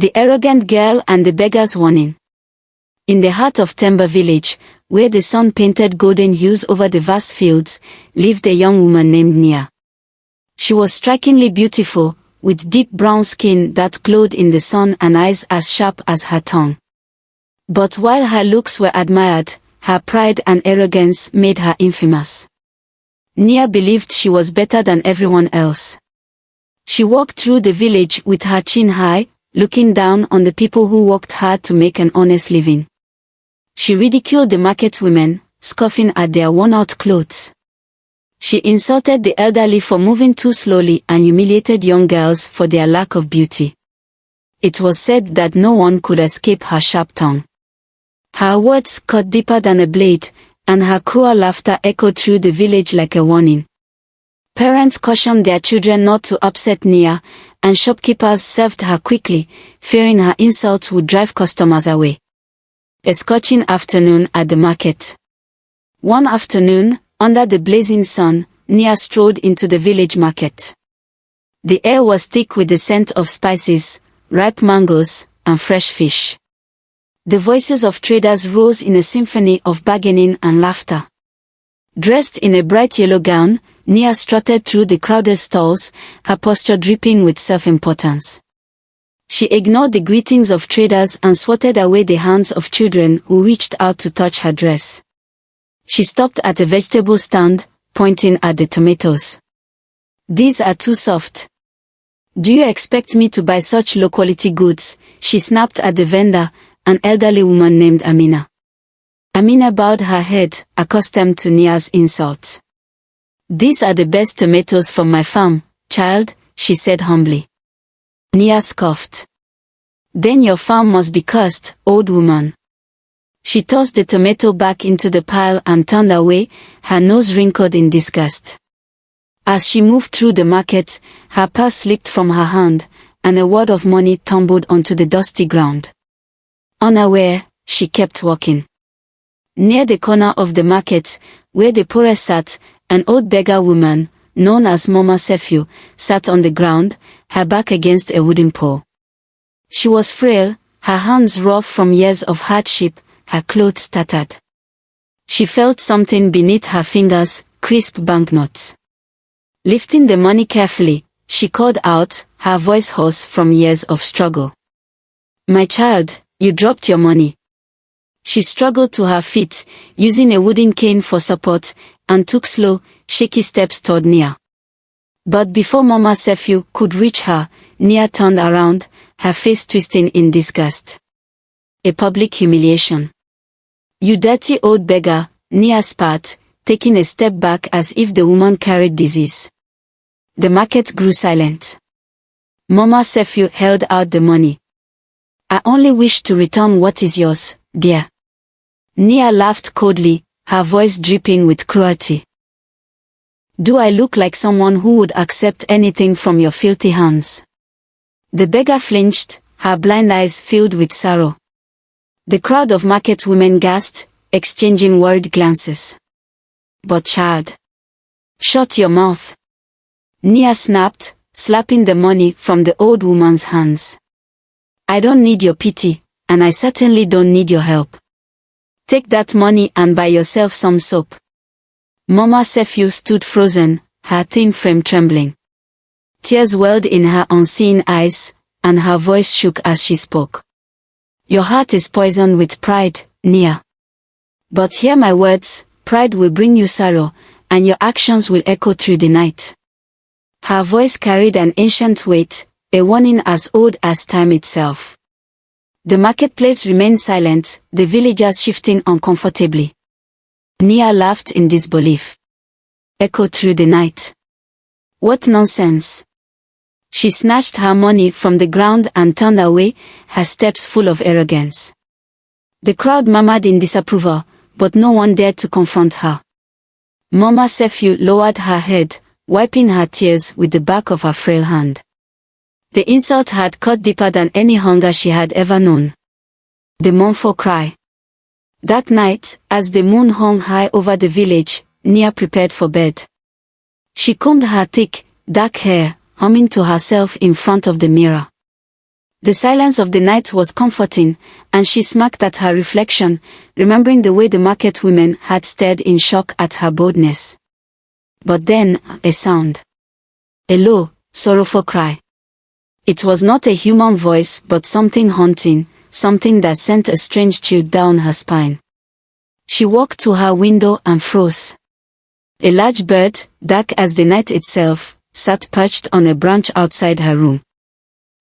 The Arrogant Girl and the Beggar's Warning. In the heart of Timber Village, where the sun painted golden hues over the vast fields, lived a young woman named Nia. She was strikingly beautiful, with deep brown skin that glowed in the sun and eyes as sharp as her tongue. But while her looks were admired, her pride and arrogance made her infamous. Nia believed she was better than everyone else. She walked through the village with her chin high, looking down on the people who worked hard to make an honest living. She ridiculed the market women, scoffing at their worn-out clothes. She insulted the elderly for moving too slowly and humiliated young girls for their lack of beauty. It was said that no one could escape her sharp tongue. Her words cut deeper than a blade, and her cruel laughter echoed through the village like a warning. Parents cautioned their children not to upset Nia, and shopkeepers served her quickly, fearing her insults would drive customers away. A scorching afternoon at the market. One afternoon, under the blazing sun, Nia strolled into the village market. The air was thick with the scent of spices, ripe mangoes, and fresh fish. The voices of traders rose in a symphony of bargaining and laughter. Dressed in a bright yellow gown, Nia strutted through the crowded stalls, her posture dripping with self-importance. She ignored the greetings of traders and swatted away the hands of children who reached out to touch her dress. She stopped at a vegetable stand, pointing at the tomatoes. "These are too soft. Do you expect me to buy such low-quality goods?" she snapped at the vendor, an elderly woman named Amina. Amina bowed her head, accustomed to Nia's insults. "These are the best tomatoes from my farm, child," she said humbly. Nia scoffed. "Then your farm must be cursed, old woman." She tossed the tomato back into the pile and turned away, her nose wrinkled in disgust. As she moved through the market, her purse slipped from her hand, and a wad of money tumbled onto the dusty ground. Unaware, she kept walking. Near the corner of the market, where the poorest sat, an old beggar woman, known as Mama Sefiu, sat on the ground, her back against a wooden pole. She was frail, her hands rough from years of hardship, her clothes tattered. She felt something beneath her fingers, crisp banknotes. Lifting the money carefully, she called out, her voice hoarse from years of struggle. "My child, you dropped your money." She struggled to her feet, using a wooden cane for support, and took slow, shaky steps toward Nia. But before Mama Sefiu could reach her, Nia turned around, her face twisting in disgust. A public humiliation. "You dirty old beggar," Nia spat, taking a step back as if the woman carried disease. The market grew silent. Mama Sefiu held out the money. "I only wish to return what is yours, dear." Nia laughed coldly, her voice dripping with cruelty. "Do I look like someone who would accept anything from your filthy hands?" The beggar flinched, her blind eyes filled with sorrow. The crowd of market women gasped, exchanging worried glances. "But child, shut your mouth," Nia snapped, slapping the money from the old woman's hands. "I don't need your pity, and I certainly don't need your help. Take that money and buy yourself some soap." Mama Sefiu stood frozen, her thin frame trembling. Tears welled in her unseeing eyes, and her voice shook as she spoke. "Your heart is poisoned with pride, Nia. But hear my words, pride will bring you sorrow, and your actions will echo through the night." Her voice carried an ancient weight, a warning as old as time itself. The marketplace remained silent, the villagers shifting uncomfortably. Nia laughed in disbelief. "Echo through the night. What nonsense." She snatched her money from the ground and turned away, her steps full of arrogance. The crowd murmured in disapproval, but no one dared to confront her. Mama Sefiu lowered her head, wiping her tears with the back of her frail hand. The insult had cut deeper than any hunger she had ever known. The mournful cry. That night, as the moon hung high over the village, Nia prepared for bed. She combed her thick, dark hair, humming to herself in front of the mirror. The silence of the night was comforting, and she smirked at her reflection, remembering the way the market women had stared in shock at her boldness. But then, a sound. A low, sorrowful cry. It was not a human voice but something haunting, something that sent a strange chill down her spine. She walked to her window and froze. A large bird, dark as the night itself, sat perched on a branch outside her room.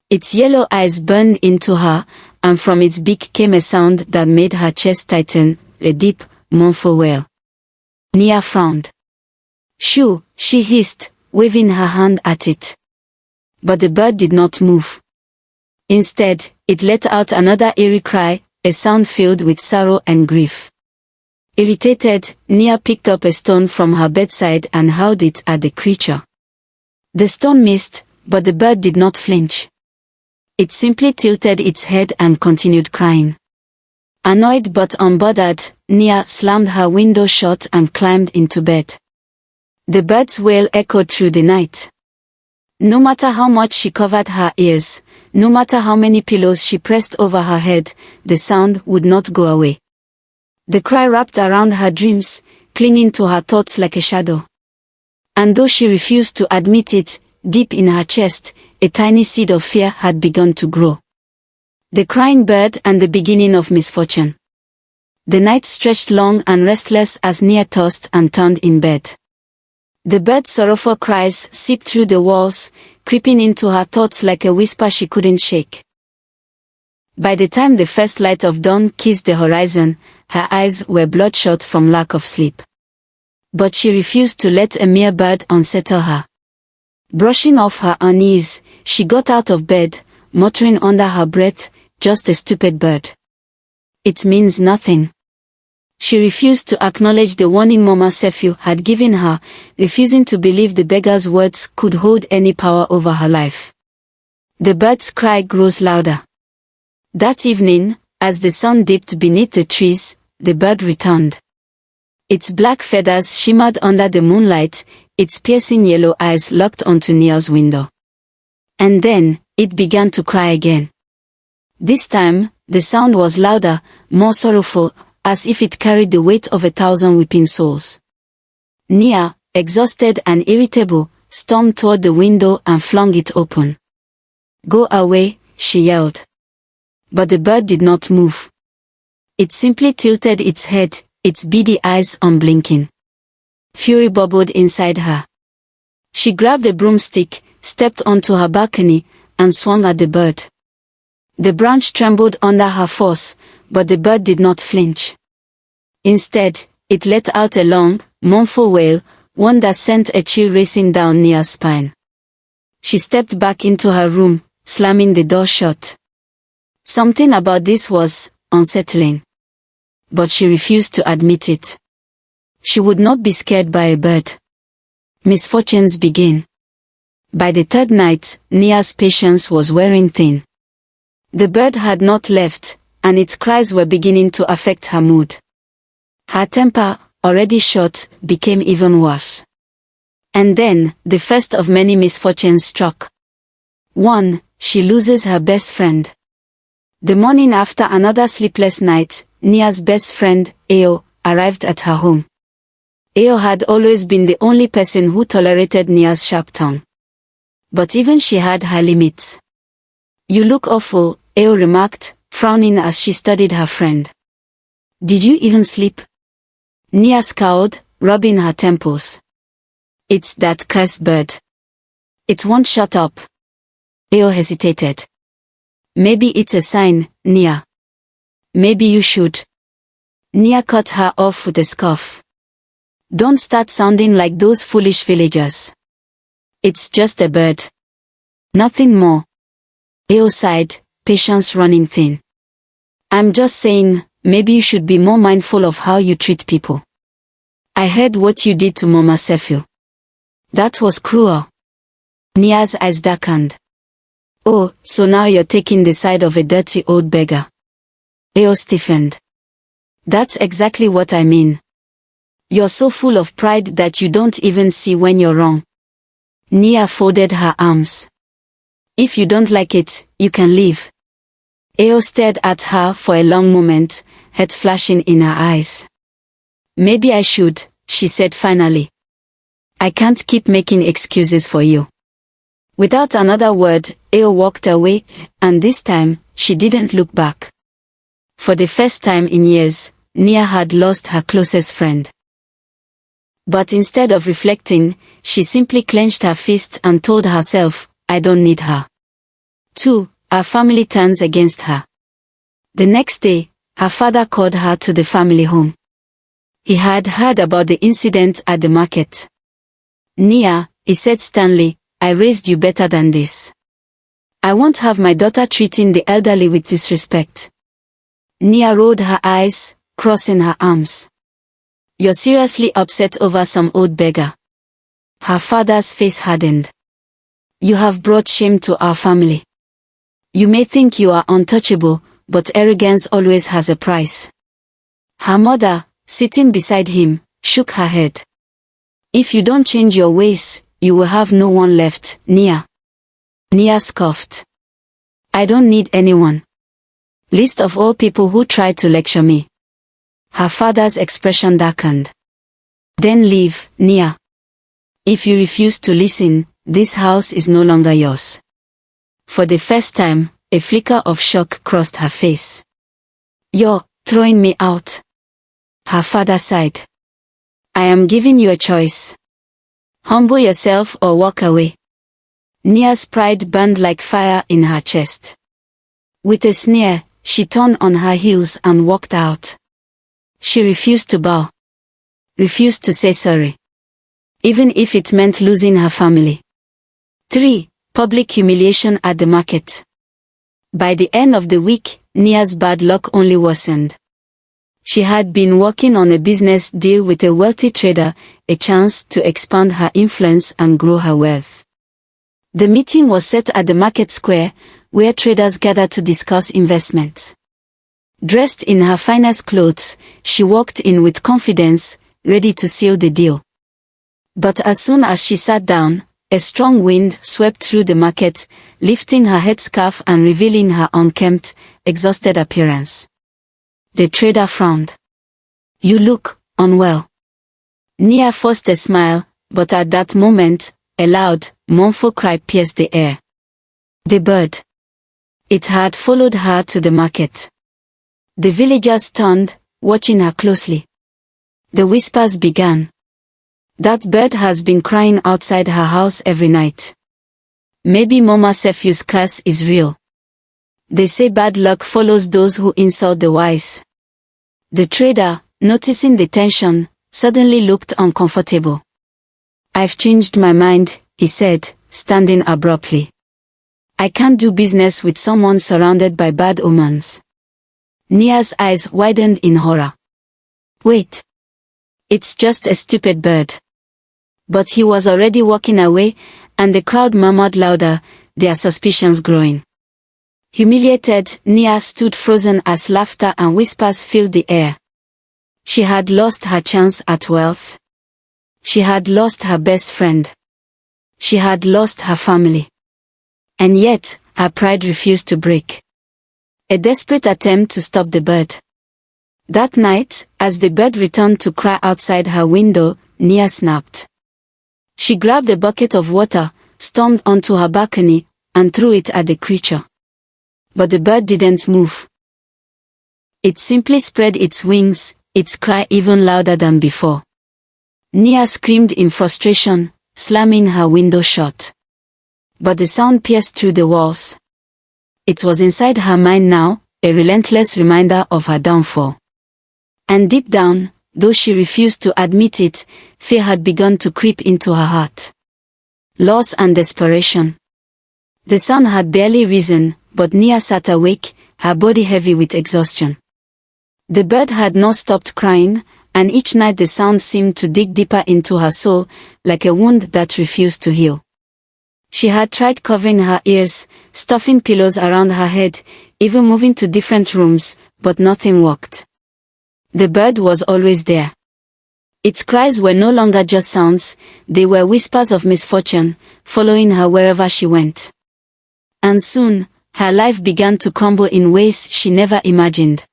Its yellow eyes burned into her, and from its beak came a sound that made her chest tighten, a deep, mournful wail. Nia frowned. "Shoo," she hissed, waving her hand at it. But the bird did not move. Instead, it let out another eerie cry, a sound filled with sorrow and grief. Irritated, Nia picked up a stone from her bedside and hurled it at the creature. The stone missed, but the bird did not flinch. It simply tilted its head and continued crying. Annoyed but unbothered, Nia slammed her window shut and climbed into bed. The bird's wail echoed through the night. No matter how much she covered her ears, no matter how many pillows she pressed over her head, the sound would not go away. The cry wrapped around her dreams, clinging to her thoughts like a shadow. And though she refused to admit it, deep in her chest, a tiny seed of fear had begun to grow. The crying bird and the beginning of misfortune. The night stretched long and restless as Nia tossed and turned in bed. The bird's sorrowful cries seeped through the walls, creeping into her thoughts like a whisper she couldn't shake. By the time the first light of dawn kissed the horizon, her eyes were bloodshot from lack of sleep. But she refused to let a mere bird unsettle her. Brushing off her unease, she got out of bed, muttering under her breath, "Just a stupid bird. It means nothing." She refused to acknowledge the warning Mama Sefiu had given her, refusing to believe the beggar's words could hold any power over her life. The bird's cry grows louder. That evening, as the sun dipped beneath the trees, the bird returned. Its black feathers shimmered under the moonlight, its piercing yellow eyes locked onto Nia's window. And then, it began to cry again. This time, the sound was louder, more sorrowful, as if it carried the weight of 1,000 weeping souls. Nia, exhausted and irritable, stormed toward the window and flung it open. "Go away," she yelled. But the bird did not move. It simply tilted its head, its beady eyes unblinking. Fury bubbled inside her. She grabbed a broomstick, stepped onto her balcony, and swung at the bird. The branch trembled under her force, but the bird did not flinch. Instead, it let out a long, mournful wail, one that sent a chill racing down Nia's spine. She stepped back into her room, slamming the door shut. Something about this was unsettling. But she refused to admit it. She would not be scared by a bird. Misfortunes begin. By the third night, Nia's patience was wearing thin. The bird had not left, and its cries were beginning to affect her mood. Her temper, already short, became even worse. And then, the first of many misfortunes struck. 1. She loses her best friend. The morning after another sleepless night, Nia's best friend, Ao, arrived at her home. Ao had always been the only person who tolerated Nia's sharp tongue. But even she had her limits. "You look awful," Ao remarked, frowning as she studied her friend. "Did you even sleep?" Nia scowled, rubbing her temples. "It's that cursed bird. It won't shut up." Ao hesitated. "Maybe it's a sign, Nia. Maybe you should." Nia cut her off with a scoff. "Don't start sounding like those foolish villagers. It's just a bird. Nothing more." Ao sighed, patience running thin. "I'm just saying, maybe you should be more mindful of how you treat people. I heard what you did to Mama Sefiu. That was cruel." Nia's eyes darkened. "Oh, so now you're taking the side of a dirty old beggar." Ao stiffened. "That's exactly what I mean. You're so full of pride that you don't even see when you're wrong." Nia folded her arms. "If you don't like it, you can leave. Eo stared at her for a long moment, head flashing in her eyes. Maybe I should, she said finally. I can't keep making excuses for you. Without another word, Eo walked away, and this time, she didn't look back. For the first time in years, Nia had lost her closest friend. But instead of reflecting, she simply clenched her fist and told herself, I don't need her. 2. Her family turns against her. The next day, her father called her to the family home. He had heard about the incident at the market. Nia, he said sternly, I raised you better than this. I won't have my daughter treating the elderly with disrespect. Nia rolled her eyes, crossing her arms. You're seriously upset over some old beggar. Her father's face hardened. You have brought shame to our family. You may think you are untouchable, but arrogance always has a price. Her mother, sitting beside him, shook her head. If you don't change your ways, you will have no one left, Nia. Nia scoffed. I don't need anyone. Least of all people who try to lecture me. Her father's expression darkened. Then leave, Nia. If you refuse to listen, this house is no longer yours. For the first time, a flicker of shock crossed her face. You're throwing me out. Her father sighed. I am giving you a choice. Humble yourself or walk away. Nia's pride burned like fire in her chest. With a sneer, she turned on her heels and walked out. She refused to bow. Refused to say sorry. Even if it meant losing her family. 3. Public humiliation at the market. By the end of the week, Nia's bad luck only worsened. She had been working on a business deal with a wealthy trader, a chance to expand her influence and grow her wealth. The meeting was set at the market square, where traders gathered to discuss investments. Dressed in her finest clothes, she walked in with confidence, ready to seal the deal. But as soon as she sat down, a strong wind swept through the market, lifting her headscarf and revealing her unkempt, exhausted appearance. The trader frowned. You look unwell. Nia forced a smile, but at that moment, a loud, mournful cry pierced the air. The bird. It had followed her to the market. The villagers stunned, watching her closely. The whispers began. That bird has been crying outside her house every night. Maybe Mama Sefiu's curse is real. They say bad luck follows those who insult the wise. The trader, noticing the tension, suddenly looked uncomfortable. I've changed my mind, he said, standing abruptly. I can't do business with someone surrounded by bad omens. Nia's eyes widened in horror. Wait. It's just a stupid bird. But he was already walking away, and the crowd murmured louder, their suspicions growing. Humiliated, Nia stood frozen as laughter and whispers filled the air. She had lost her chance at wealth. She had lost her best friend. She had lost her family. And yet, her pride refused to break. A desperate attempt to stop the bird. That night, as the bird returned to cry outside her window, Nia snapped. She grabbed a bucket of water, stormed onto her balcony, and threw it at the creature. But the bird didn't move. It simply spread its wings, its cry even louder than before. Nia screamed in frustration, slamming her window shut. But the sound pierced through the walls. It was inside her mind now, a relentless reminder of her downfall. And deep down, though she refused to admit it, fear had begun to creep into her heart. Loss and desperation. The sun had barely risen, but Nia sat awake, her body heavy with exhaustion. The bird had not stopped crying, and each night the sound seemed to dig deeper into her soul, like a wound that refused to heal. She had tried covering her ears, stuffing pillows around her head, even moving to different rooms, but nothing worked. The bird was always there. Its cries were no longer just sounds, they were whispers of misfortune, following her wherever she went. And soon, her life began to crumble in ways she never imagined.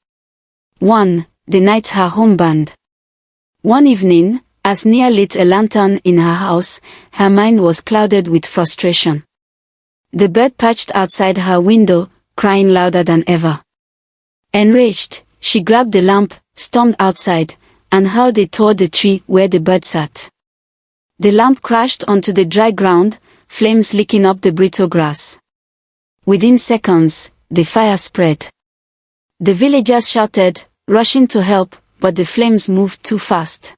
1. The night her home burned. One evening, as Nia lit a lantern in her house, her mind was clouded with frustration. The bird perched outside her window, crying louder than ever. Enraged, she grabbed the lamp, stormed outside, and hurled it toward the tree where the bird sat. The lamp crashed onto the dry ground, flames licking up the brittle grass. Within seconds, the fire spread. The villagers shouted, rushing to help, but the flames moved too fast.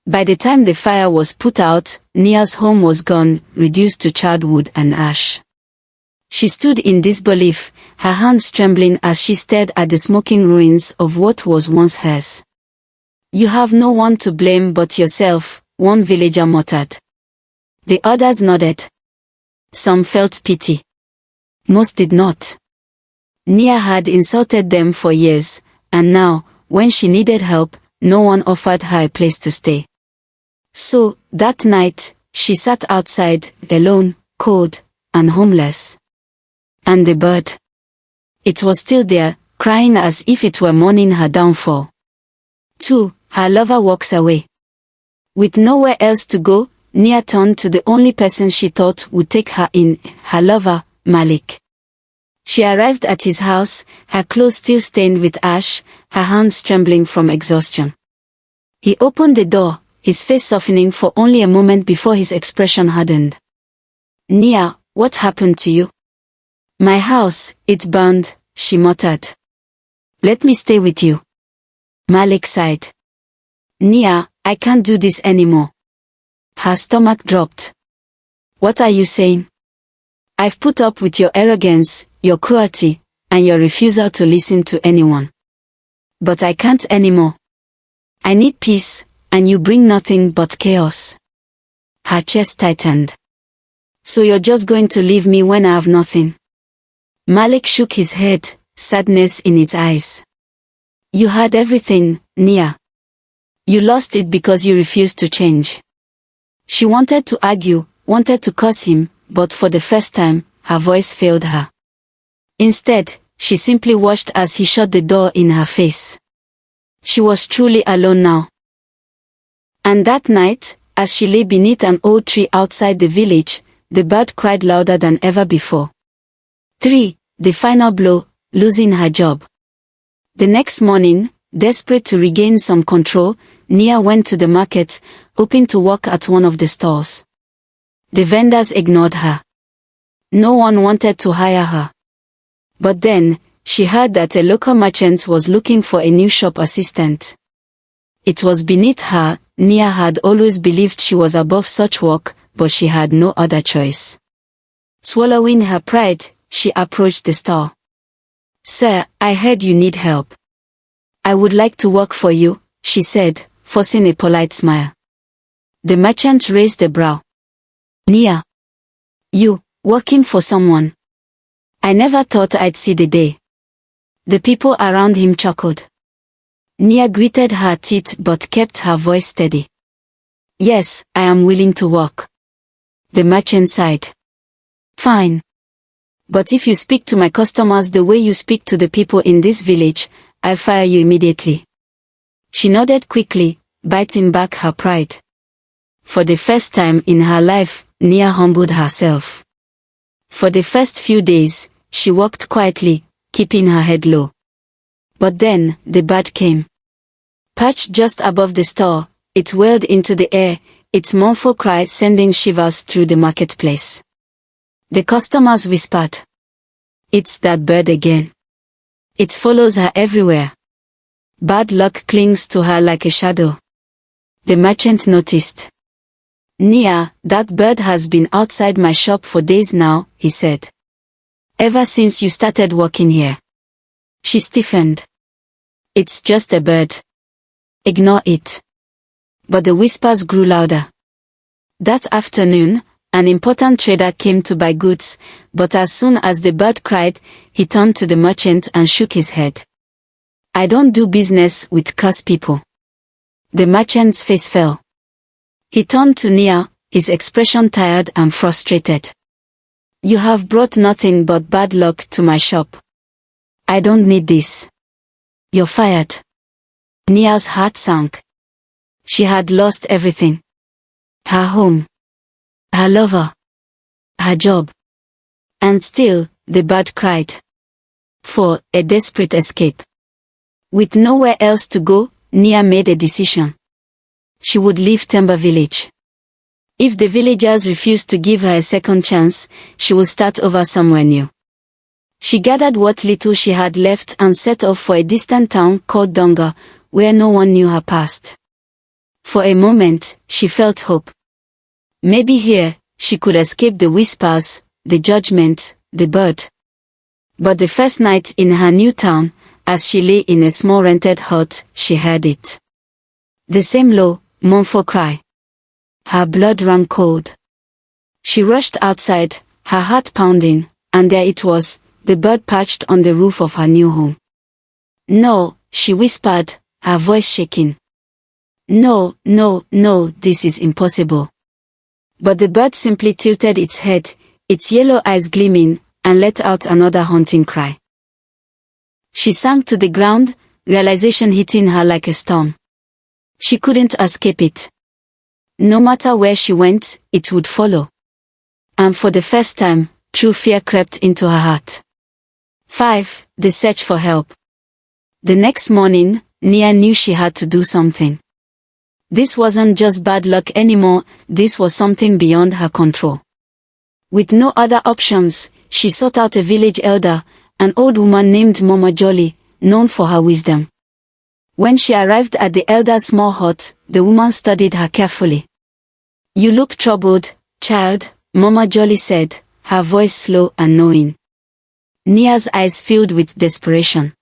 By the time the fire was put out, Nia's home was gone, reduced to charred wood and ash. She stood in disbelief, her hands trembling as she stared at the smoking ruins of what was once hers. "You have no one to blame but yourself," one villager muttered. The others nodded. Some felt pity. Most did not. Nia had insulted them for years, and now, when she needed help, no one offered her a place to stay. So, that night, she sat outside, alone, cold, and homeless. And the bird. It was still there, crying as if it were mourning her downfall. 2. Her lover walks away. With nowhere else to go, Nia turned to the only person she thought would take her in, her lover, Malik. She arrived at his house, her clothes still stained with ash, her hands trembling from exhaustion. He opened the door, his face softening for only a moment before his expression hardened. "Nia, what happened to you?" "My house, it burned," she muttered. "Let me stay with you." Malik sighed. "Nia, I can't do this anymore." Her stomach dropped. "What are you saying?" "I've put up with your arrogance, your cruelty, and your refusal to listen to anyone. But I can't anymore. I need peace, and you bring nothing but chaos." Her chest tightened. "So you're just going to leave me when I have nothing?" Malik shook his head, sadness in his eyes. "You had everything, Nia. You lost it because you refused to change." She wanted to argue, wanted to curse him, but for the first time, her voice failed her. Instead, she simply watched as he shut the door in her face. She was truly alone now. And that night, as she lay beneath an old tree outside the village, the bird cried louder than ever before. 3. The final blow, losing her job. The next morning, desperate to regain some control, Nia went to the market, hoping to work at one of the stalls. The vendors ignored her. No one wanted to hire her. But then, she heard that a local merchant was looking for a new shop assistant. It was beneath her. Nia had always believed she was above such work, but she had no other choice. Swallowing her pride, she approached the stall. "Sir, I heard you need help. I would like to work for you," she said, forcing a polite smile. The merchant raised a brow. "Nia, you, working for someone? I never thought I'd see the day." The people around him chuckled. Nia gritted her teeth but kept her voice steady. "Yes, I am willing to work." The merchant sighed. "Fine. But if you speak to my customers the way you speak to the people in this village, I'll fire you immediately." She nodded quickly, biting back her pride. For the first time in her life, Nia humbled herself. For the first few days, she worked quietly, keeping her head low. But then, the bird came. Perched just above the store, it wailed into the air, its mournful cry sending shivers through the marketplace. The customers whispered, "It's that bird again. It follows her everywhere. Bad luck clings to her like a shadow." The merchant noticed. "Nia, that bird has been outside my shop for days now," he said. "Ever since you started working here." She stiffened. "It's just a bird. Ignore it." But the whispers grew louder. That afternoon, an important trader came to buy goods, but as soon as the bird cried, he turned to the merchant and shook his head. "I don't do business with cursed people." The merchant's face fell. He turned to Nia, his expression tired and frustrated. You have brought nothing but bad luck to my shop. I don't need this. You're fired. Nia's heart sank. She had lost everything. Her home. Her lover. Her job. And still, the bird cried. For a desperate escape. With nowhere else to go, Nia made a decision. She would leave Timber Village. If the villagers refused to give her a second chance, she would start over somewhere new. She gathered what little she had left and set off for a distant town called Donga, where no one knew her past. For a moment, she felt hope. Maybe here, she could escape the whispers, the judgment, the bird. But the first night in her new town, as she lay in a small rented hut, she heard it. The same low, mournful cry. Her blood ran cold. She rushed outside, her heart pounding, and there it was, the bird perched on the roof of her new home. No, she whispered, her voice shaking. No, no, no, this is impossible. But the bird simply tilted its head, its yellow eyes gleaming, and let out another haunting cry. She sank to the ground, realization hitting her like a storm. She couldn't escape it. No matter where she went, it would follow. And for the first time, true fear crept into her heart. 5. The search for help. The next morning, Nia knew she had to do something. This wasn't just bad luck anymore, this was something beyond her control. With no other options, she sought out a village elder, an old woman named Mama Jolly, known for her wisdom. When she arrived at the elder's small hut, the woman studied her carefully. You look troubled, child, Mama Jolly said, her voice slow and knowing. Nia's eyes filled with desperation.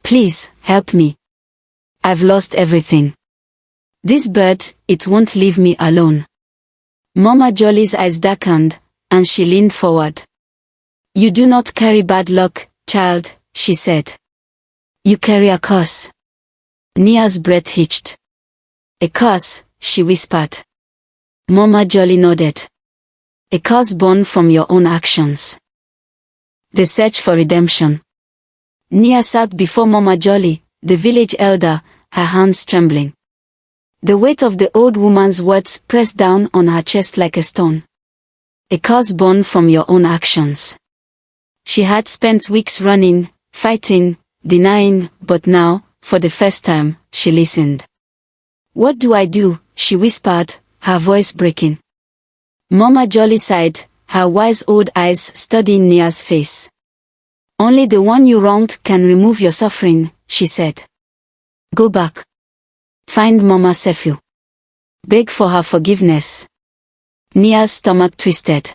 Please, help me. I've lost everything. This bird, it won't leave me alone. Mama Jolly's eyes darkened, and she leaned forward. You do not carry bad luck, child, she said. You carry a curse. Nia's breath hitched. A curse, she whispered. Mama Jolly nodded. A curse born from your own actions. The search for redemption. Nia sat before Mama Jolly, the village elder, her hands trembling. The weight of the old woman's words pressed down on her chest like a stone. A curse born from your own actions. She had spent weeks running, fighting, denying, but now, for the first time, she listened. What do I do? She whispered, her voice breaking. Mama Jolly sighed, her wise old eyes studying Nia's face. Only the one you wronged can remove your suffering, she said. Go back. Find Mama Sefu. Beg for her forgiveness. Nia's stomach twisted.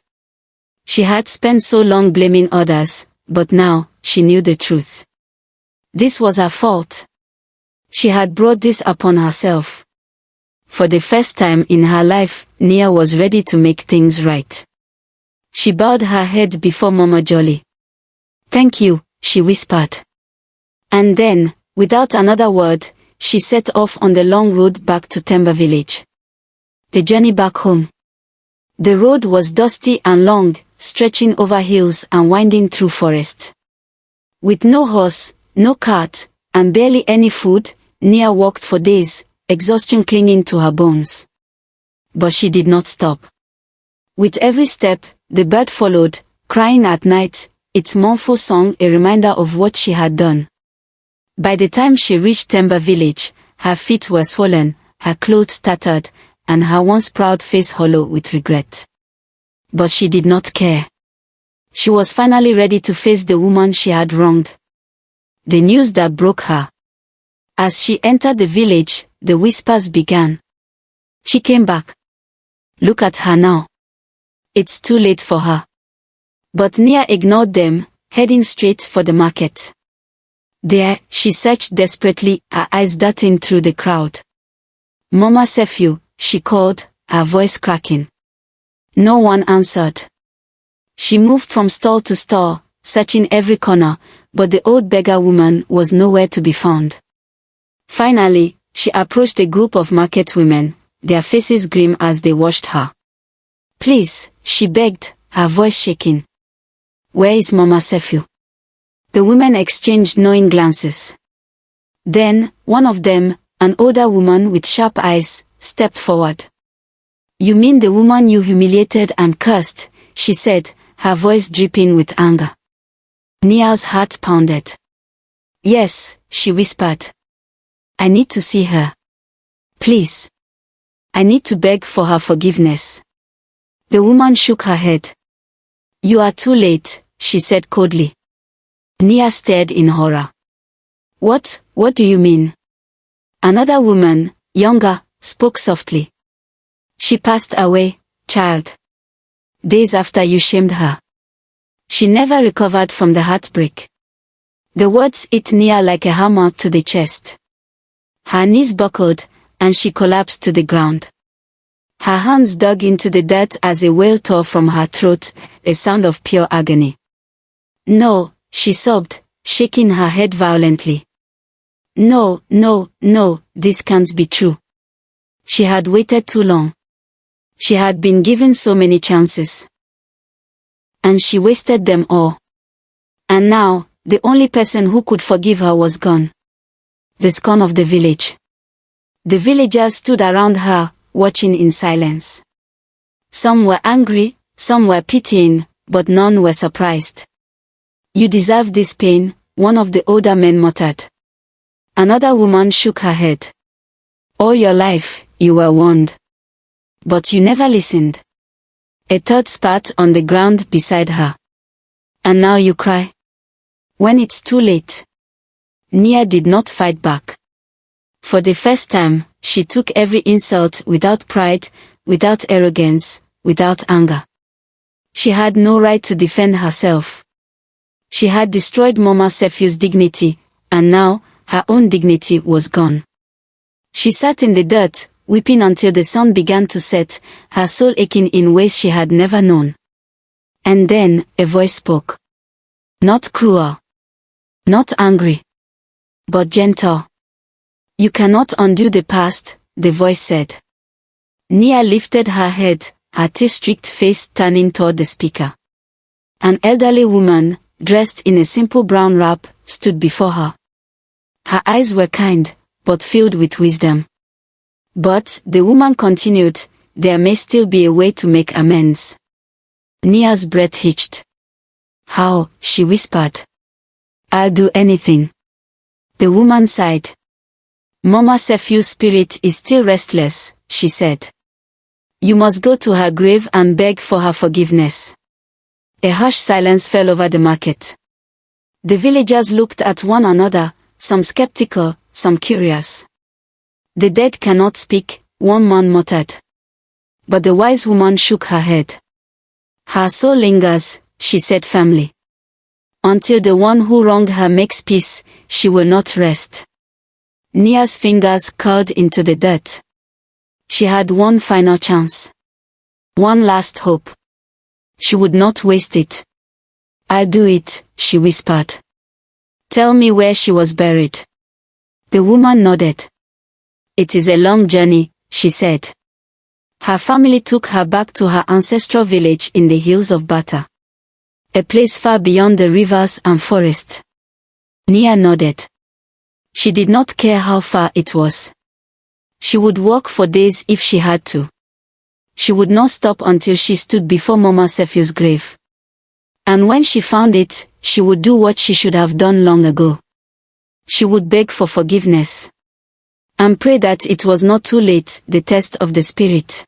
She had spent so long blaming others, but now, she knew the truth. This was her fault. She had brought this upon herself. For the first time in her life, Nia was ready to make things right. She bowed her head before Mama Jolly. Thank you, she whispered. And then, without another word, she set off on the long road back to Timber Village. The journey back home. The road was dusty and long, stretching over hills and winding through forest. With no horse, no cart, and barely any food, Nia walked for days, exhaustion clinging to her bones. But she did not stop. With every step, the bird followed, crying at night, its mournful song a reminder of what she had done. By the time she reached Timber Village, her feet were swollen, her clothes tattered, and her once proud face hollow with regret. But she did not care. She was finally ready to face the woman she had wronged. The news that broke her. As she entered the village, the whispers began. She came back. Look at her now. It's too late for her. But Nia ignored them, heading straight for the market. There, she searched desperately, her eyes darting through the crowd. Mama Sefu, she called, her voice cracking. No one answered. She moved from stall to stall, searching every corner, but the old beggar woman was nowhere to be found. Finally, she approached a group of market women, their faces grim as they watched her. Please, she begged, her voice shaking. "Where is Mama Sefu?" The women exchanged knowing glances. Then, one of them, an older woman with sharp eyes, stepped forward. "You mean the woman you humiliated and cursed?" she said, her voice dripping with anger. Nia's heart pounded. "Yes," she whispered. "I need to see her. Please. I need to beg for her forgiveness." The woman shook her head. "You are too late," she said coldly. Nia stared in horror. What do you mean?" Another woman, younger, spoke softly. "She passed away, child. Days after you shamed her. She never recovered from the heartbreak." The words hit Nia like a hammer to the chest. Her knees buckled, and she collapsed to the ground. Her hands dug into the dirt as a wail tore from her throat, a sound of pure agony. "No," she sobbed, shaking her head violently. No, this can't be true." She had waited too long. She had been given so many chances. And she wasted them all. And now, the only person who could forgive her was gone. The scorn of the village. The villagers stood around her, watching in silence. Some were angry, some were pitying, but none were surprised. "You deserve this pain," one of the older men muttered. Another woman shook her head. "All your life, you were warned. But you never listened." A third spat on the ground beside her. "And now you cry? When it's too late." Nia did not fight back. For the first time, she took every insult without pride, without arrogance, without anger. She had no right to defend herself. She had destroyed Mama Sefu's dignity, and now, her own dignity was gone. She sat in the dirt, weeping until the sun began to set, her soul aching in ways she had never known. And then, a voice spoke. Not cruel. Not angry. But gentle. "You cannot undo the past," the voice said. Nia lifted her head, her tear-streaked face turning toward the speaker. An elderly woman, dressed in a simple brown wrap, stood before her. Her eyes were kind, but filled with wisdom. "But," the woman continued, "there may still be a way to make amends." Nia's breath hitched. "How?" she whispered. "I'll do anything." The woman sighed. "Mama Sefu's spirit is still restless," she said. "You must go to her grave and beg for her forgiveness." A harsh silence fell over the market. The villagers looked at one another, some skeptical, some curious. "The dead cannot speak," one man muttered. But the wise woman shook her head. "Her soul lingers," she said firmly. "Until the one who wronged her makes peace, she will not rest." Nia's fingers curled into the dirt. She had one final chance. One last hope. She would not waste it. "I'll do it," she whispered. "Tell me where she was buried." The woman nodded. "It is a long journey," she said. Her family took her back to her ancestral village in the hills of Bata. A place far beyond the rivers and forest. Nia nodded. She did not care how far it was. She would walk for days if she had to. She would not stop until she stood before Mama Sefu's grave. And when she found it, she would do what she should have done long ago. She would beg for forgiveness. And pray that it was not too late, the test of the spirit.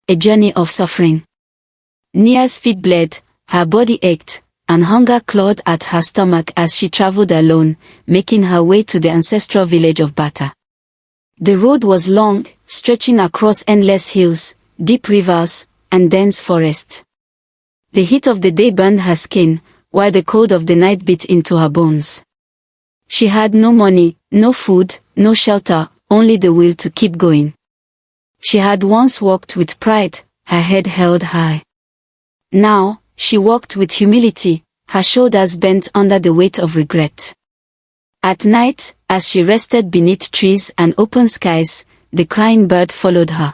A journey of suffering. Nia's feet bled, her body ached, and hunger clawed at her stomach as she traveled alone, making her way to the ancestral village of Bata. The road was long, stretching across endless hills, deep rivers, and dense forests. The heat of the day burned her skin, while the cold of the night bit into her bones. She had no money, no food, no shelter, only the will to keep going. She had once walked with pride, her head held high. Now, she walked with humility, her shoulders bent under the weight of regret. At night, as she rested beneath trees and open skies, the crying bird followed her.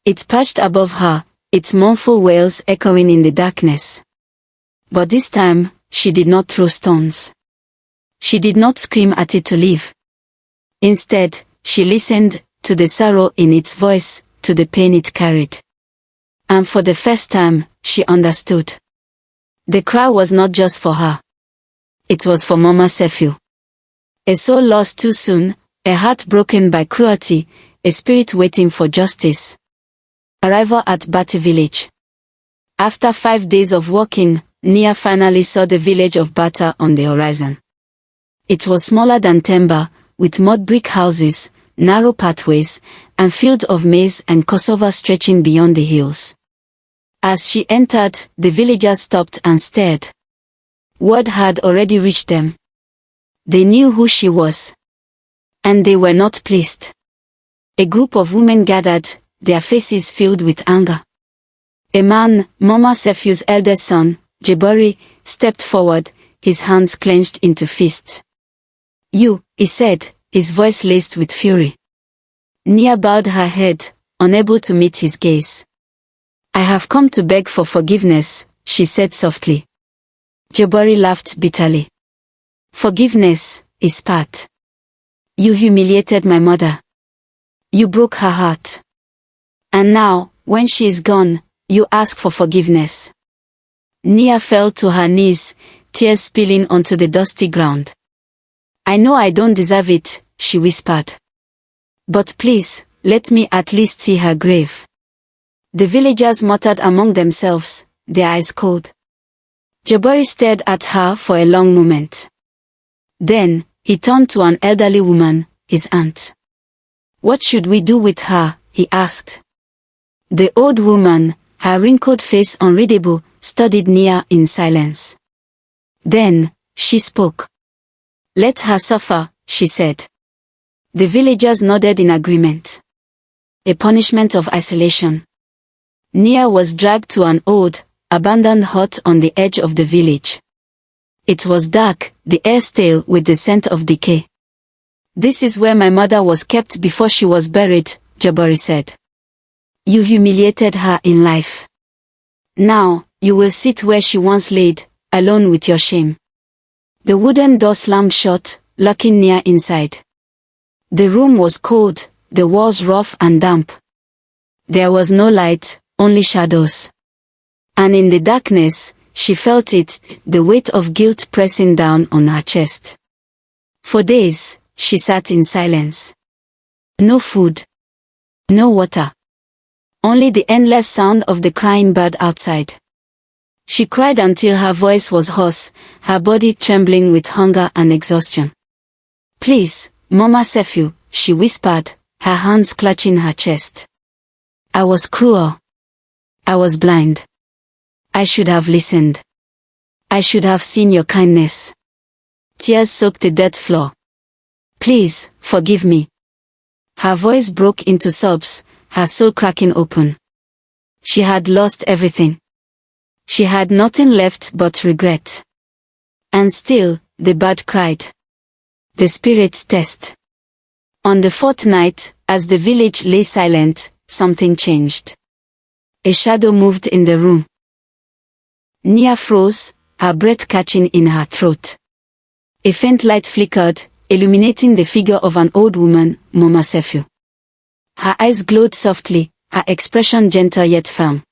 It perched above her, its mournful wails echoing in the darkness. But this time, she did not throw stones. She did not scream at it to leave. Instead, she listened to the sorrow in its voice, to the pain it carried. And for the first time, she understood. The cry was not just for her. It was for Mama Sephew. A soul lost too soon, a heart broken by cruelty, a spirit waiting for justice. Arrival at Bati village. After 5 days of walking, Nia finally saw the village of Bata on the horizon. It was smaller than Temba, with mud brick houses, narrow pathways, and fields of maize and cassava stretching beyond the hills. As she entered, the villagers stopped and stared. Word had already reached them. They knew who she was. And they were not pleased. A group of women gathered, their faces filled with anger. A man, Mama Sephew's eldest son, Jebori, stepped forward, his hands clenched into fists. "You," he said, his voice laced with fury. Nia bowed her head, unable to meet his gaze. "I have come to beg for forgiveness," she said softly. Jebori laughed bitterly. "Forgiveness," he spat. "You humiliated my mother. You broke her heart. And now, when she is gone, you ask for forgiveness." Nia fell to her knees, tears spilling onto the dusty ground. "I know I don't deserve it," she whispered. "But please, let me at least see her grave." The villagers muttered among themselves, their eyes cold. Jebori stared at her for a long moment. Then, he turned to an elderly woman, his aunt. "What should we do with her?" he asked. The old woman, her wrinkled face unreadable, studied Nia in silence. Then, she spoke. "Let her suffer," she said. The villagers nodded in agreement. A punishment of isolation. Nia was dragged to an old, abandoned hut on the edge of the village. It was dark, the air stale with the scent of decay. "This is where my mother was kept before she was buried," Jebori said. "You humiliated her in life. Now, you will sit where she once laid, alone with your shame." The wooden door slammed shut, locking Nia inside. The room was cold, the walls rough and damp. There was no light, only shadows. And in the darkness, she felt it, the weight of guilt pressing down on her chest. For days, she sat in silence. No food. No water. Only the endless sound of the crying bird outside. She cried until her voice was hoarse, her body trembling with hunger and exhaustion. "Please, Mama Sephew," she whispered, her hands clutching her chest. "I was cruel. I was blind. I should have listened. I should have seen your kindness." Tears soaked the dirt floor. "Please, forgive me." Her voice broke into sobs, her soul cracking open. She had lost everything. She had nothing left but regret. And still, the bird cried. The spirit's test. On the 4th night, as the village lay silent, something changed. A shadow moved in the room. Nia froze, her breath catching in her throat. A faint light flickered, illuminating the figure of an old woman, Mama Sephew. Her eyes glowed softly, her expression gentle yet firm.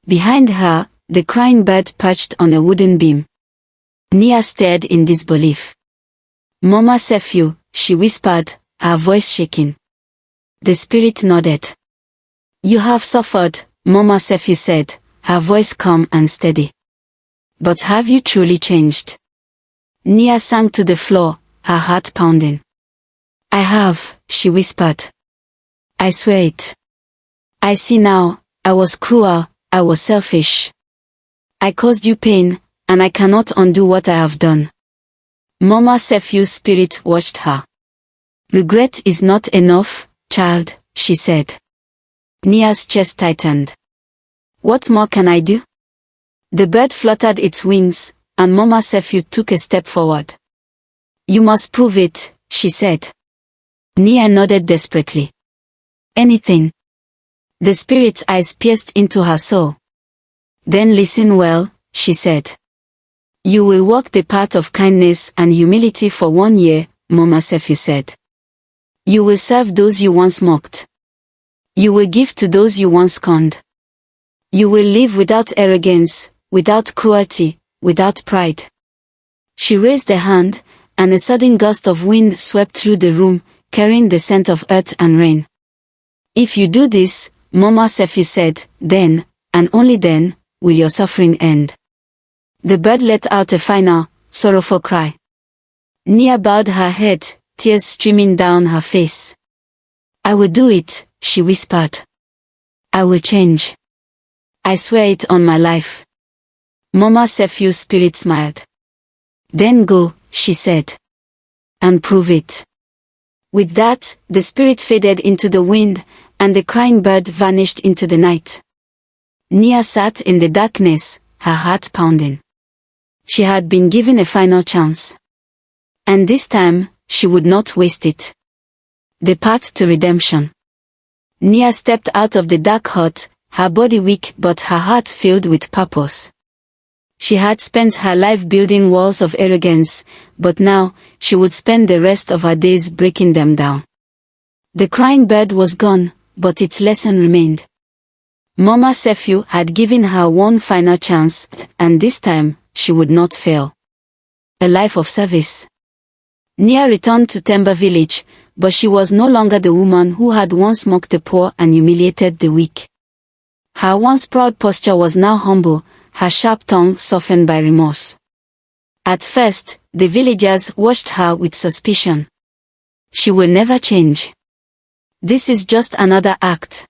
Behind her, the crying bird perched on a wooden beam. Nia stared in disbelief. "Mama Sephew," she whispered, her voice shaking. The spirit nodded. "You have suffered," Mama Sephew said, her voice calm and steady. "But have you truly changed?" Nia sank to the floor, her heart pounding. "I have," she whispered. "I swear it. I see now, I was cruel, I was selfish. I caused you pain, and I cannot undo what I have done." Mama Sephew's spirit watched her. "Regret is not enough, child," she said. Nia's chest tightened. "What more can I do?" The bird fluttered its wings, and Mama Sephew took a step forward. "You must prove it," she said. Nia nodded desperately. "Anything. The spirit's eyes pierced into her soul. Then listen well, she said. You will walk the path of kindness and humility for 1 year, Mama Sephew said. You will serve those you once mocked. You will give to those you once scorned. You will live without arrogance, without cruelty, without pride. She raised a hand, and a sudden gust of wind swept through the room, carrying the scent of earth and rain. If you do this, Mama Sephew said, then, and only then, will your suffering end. The bird let out a final, sorrowful cry. Nia bowed her head, tears streaming down her face. I will do it, she whispered. I will change. I swear it on my life. Mama Sephew's spirit smiled. Then go, she said. And prove it. With that, the spirit faded into the wind, and the crying bird vanished into the night. Nia sat in the darkness, her heart pounding. She had been given a final chance. And this time, she would not waste it. The path to redemption. Nia stepped out of the dark hut, her body weak but her heart filled with purpose. She had spent her life building walls of arrogance, but now, she would spend the rest of her days breaking them down. The crying bird was gone, but its lesson remained. Mama Sephew had given her one final chance, and this time, she would not fail. A life of service. Nia returned to Temba village, but she was no longer the woman who had once mocked the poor and humiliated the weak. Her once proud posture was now humble, her sharp tongue softened by remorse. At first, the villagers watched her with suspicion. She will never change. This is just another act.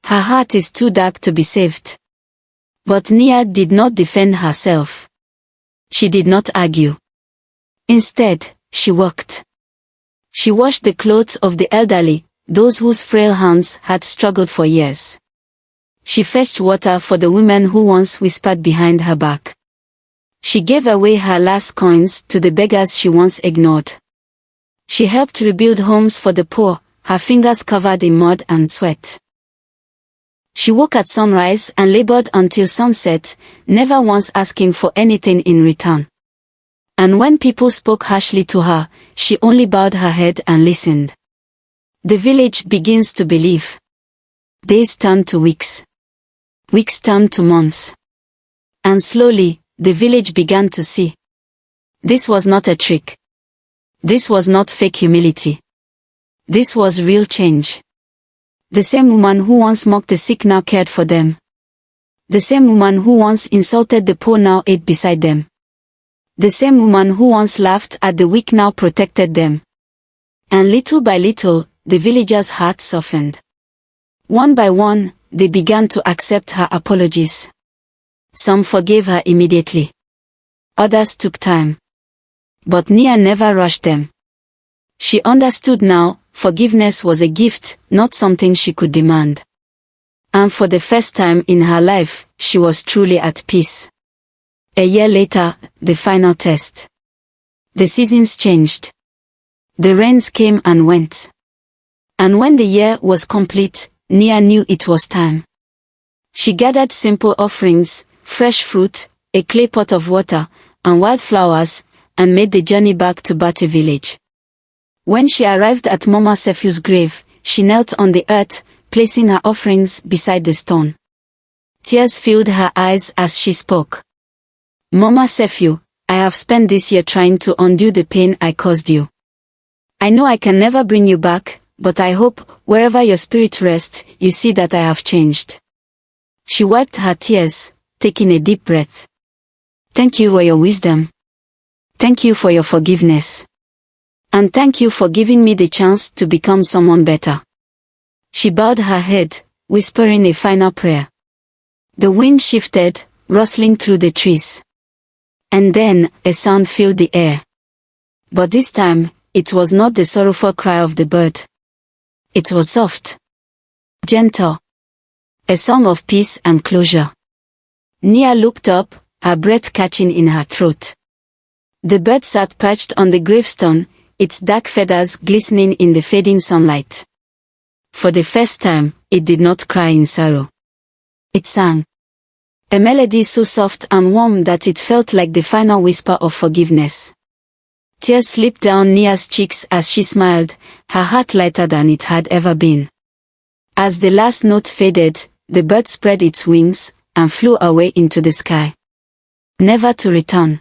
Her heart is too dark to be saved. But Nia did not defend herself. She did not argue. Instead, she worked. She washed the clothes of the elderly, those whose frail hands had struggled for years. She fetched water for the women who once whispered behind her back. She gave away her last coins to the beggars she once ignored. She helped rebuild homes for the poor, her fingers covered in mud and sweat. She woke at sunrise and labored until sunset, never once asking for anything in return. And when people spoke harshly to her, she only bowed her head and listened. The village begins to believe. Days turn to weeks. Weeks turned to months. And slowly, the village began to see. This was not a trick. This was not fake humility. This was real change. The same woman who once mocked the sick now cared for them. The same woman who once insulted the poor now ate beside them. The same woman who once laughed at the weak now protected them. And little by little, the villagers' hearts softened. One by one, they began to accept her apologies. Some forgave her immediately. Others took time. But Nia never rushed them. She understood now, forgiveness was a gift, not something she could demand. And for the first time in her life, she was truly at peace. A year later, the final test. The seasons changed. The rains came and went. And when the year was complete, Nia knew it was time. She gathered simple offerings, fresh fruit, a clay pot of water, and wildflowers, and made the journey back to Bate village. When she arrived at Mama Sephew's grave, she knelt on the earth, placing her offerings beside the stone. Tears filled her eyes as she spoke. Mama Sephew, I have spent this year trying to undo the pain I caused you. I know I can never bring you back, but I hope, wherever your spirit rests, you see that I have changed. She wiped her tears, taking a deep breath. Thank you for your wisdom. Thank you for your forgiveness. And thank you for giving me the chance to become someone better. She bowed her head, whispering a final prayer. The wind shifted, rustling through the trees. And then, a sound filled the air. But this time, it was not the sorrowful cry of the bird. It was soft. Gentle. A song of peace and closure. Nia looked up, her breath catching in her throat. The bird sat perched on the gravestone, its dark feathers glistening in the fading sunlight. For the first time, it did not cry in sorrow. It sang. A melody so soft and warm that it felt like the final whisper of forgiveness. Tears slipped down Nia's cheeks as she smiled, her heart lighter than it had ever been. As the last note faded, the bird spread its wings and flew away into the sky. Never to return.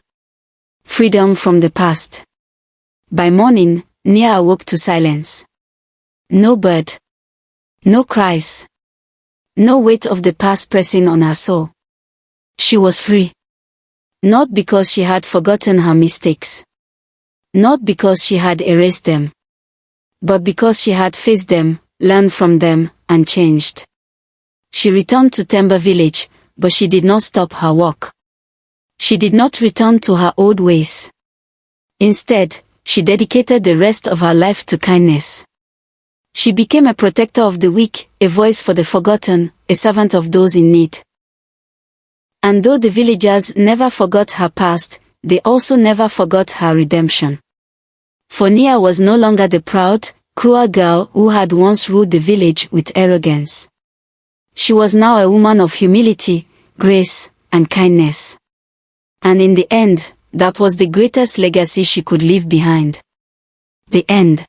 Freedom from the past. By morning, Nia awoke to silence. No bird. No cries. No weight of the past pressing on her soul. She was free. Not because she had forgotten her mistakes. Not because she had erased them. But because she had faced them, learned from them, and changed. She returned to Temba village, but she did not stop her walk. She did not return to her old ways. Instead, she dedicated the rest of her life to kindness. She became a protector of the weak, a voice for the forgotten, a servant of those in need. And though the villagers never forgot her past, they also never forgot her redemption. For Nia was no longer the proud, cruel girl who had once ruled the village with arrogance. She was now a woman of humility, grace, and kindness. And in the end, that was the greatest legacy she could leave behind. The end.